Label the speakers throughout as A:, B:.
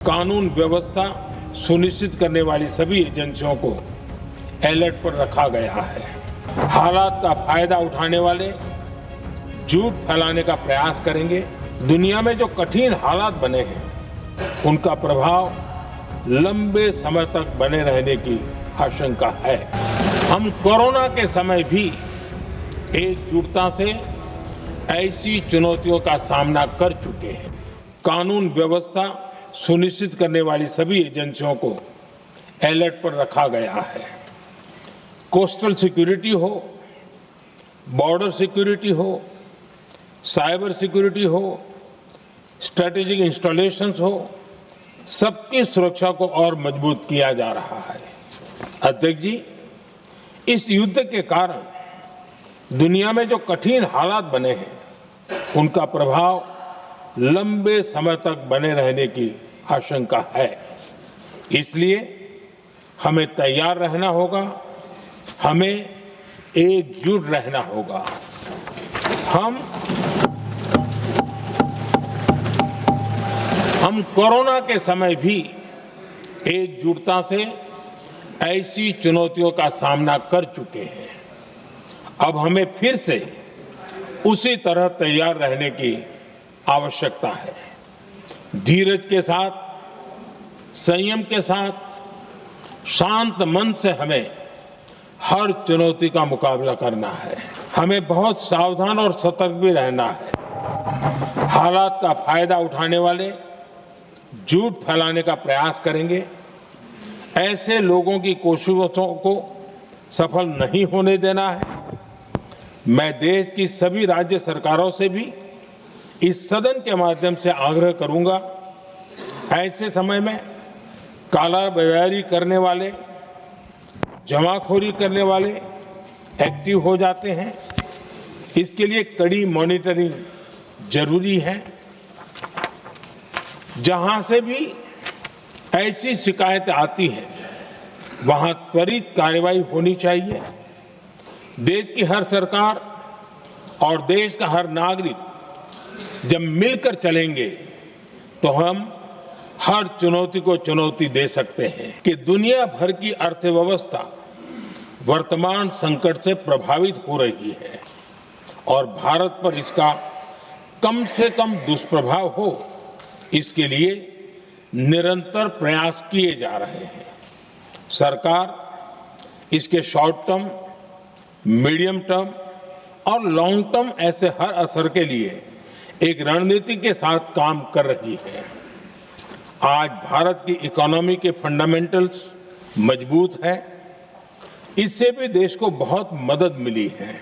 A: कानून व्यवस्था सुनिश्चित करने वाली सभी एजेंसियों को अलर्ट पर रखा गया है। हालात का फायदा उठाने वाले झूठ फैलाने का प्रयास करेंगे। दुनिया में जो कठिन हालात बने हैं उनका प्रभाव लंबे समय तक बने रहने की आशंका है। हम कोरोना के समय भी एकजुटता से ऐसी चुनौतियों का सामना कर चुके हैं। कानून व्यवस्था सुनिश्चित करने वाली सभी एजेंसियों को अलर्ट पर रखा गया है। कोस्टल सिक्योरिटी हो, बॉर्डर सिक्योरिटी हो, साइबर सिक्योरिटी हो, स्ट्रेटेजिक इंस्टॉलेशंस हो, सबकी सुरक्षा को और मजबूत किया जा रहा है। अध्यक्ष जी, इस युद्ध के कारण दुनिया में जो कठिन हालात बने हैं उनका प्रभाव लंबे समय तक बने रहने की आशंका है। इसलिए हमें तैयार रहना होगा, हमें एकजुट रहना होगा। हम कोरोना के समय भी एकजुटता से ऐसी चुनौतियों का सामना कर चुके हैं। अब हमें फिर से उसी तरह तैयार रहने की आवश्यकता है। धीरज के साथ, संयम के साथ, शांत मन से हमें हर चुनौती का मुकाबला करना है। हमें बहुत सावधान और सतर्क भी रहना है। हालात का फायदा उठाने वाले झूठ फैलाने का प्रयास करेंगे। ऐसे लोगों की कोशिशों को सफल नहीं होने देना है। मैं देश की सभी राज्य सरकारों से भी इस सदन के माध्यम से आग्रह करूंगा, ऐसे समय में कालाबाजारी करने वाले, जमाखोरी करने वाले एक्टिव हो जाते हैं। इसके लिए कड़ी मॉनिटरिंग जरूरी है। जहां से भी ऐसी शिकायतें आती हैं वहां त्वरित कार्रवाई होनी चाहिए। देश की हर सरकार और देश का हर नागरिक जब मिलकर चलेंगे तो हम हर चुनौती को चुनौती दे सकते हैं कि दुनिया भर की अर्थव्यवस्था वर्तमान संकट से प्रभावित हो रही है और भारत पर इसका कम से कम दुष्प्रभाव हो, इसके लिए निरंतर प्रयास किए जा रहे हैं। सरकार इसके शॉर्ट टर्म, मीडियम टर्म और लॉन्ग टर्म ऐसे हर असर के लिए एक रणनीति के साथ काम कर रही है। आज भारत की इकोनॉमी के फंडामेंटल्स मजबूत है। इससे भी देश को बहुत मदद मिली है।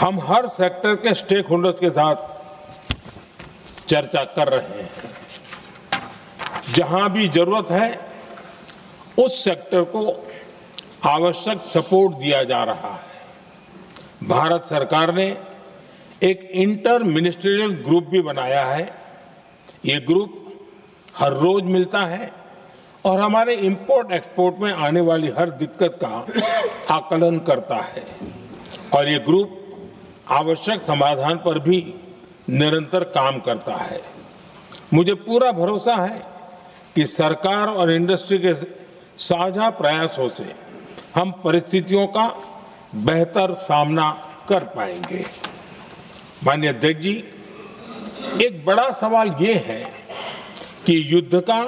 A: हम हर सेक्टर के स्टेक होल्डर्स के साथ चर्चा कर रहे हैं। जहां भी जरूरत है उस सेक्टर को आवश्यक सपोर्ट दिया जा रहा है। भारत सरकार ने एक इंटर मिनिस्ट्रियल ग्रुप भी बनाया है। ये ग्रुप हर रोज मिलता है और हमारे इंपोर्ट एक्सपोर्ट में आने वाली हर दिक्कत का आकलन करता है और ये ग्रुप आवश्यक समाधान पर भी निरंतर काम करता है। मुझे पूरा भरोसा है कि सरकार और इंडस्ट्री के साझा प्रयासों से हम परिस्थितियों का बेहतर सामना कर पाएंगे। माननीय अध्यक्ष जी, एक बड़ा सवाल ये है कि युद्ध का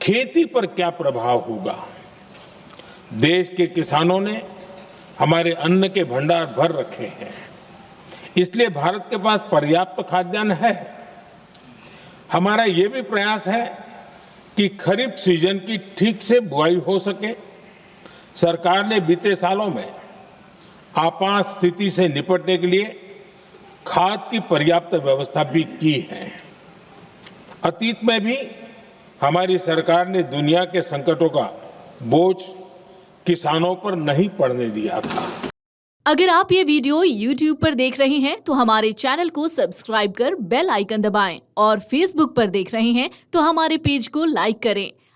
A: खेती पर क्या प्रभाव होगा। देश के किसानों ने हमारे अन्न के भंडार भर रखे हैं, इसलिए भारत के पास पर्याप्त खाद्यान्न है। हमारा ये भी प्रयास है कि खरीफ सीजन की ठीक से बुआई हो सके। सरकार ने बीते सालों में आपात स्थिति से निपटने के लिए खाद की पर्याप्त व्यवस्था भी की है। अतीत में भी हमारी सरकार ने दुनिया के संकटों का बोझ किसानों पर नहीं पड़ने दिया था।
B: अगर आप ये वीडियो YouTube पर देख रहे हैं तो हमारे चैनल को सब्सक्राइब कर बेल आइकन दबाएं और Facebook पर देख रहे हैं तो हमारे पेज को लाइक करें।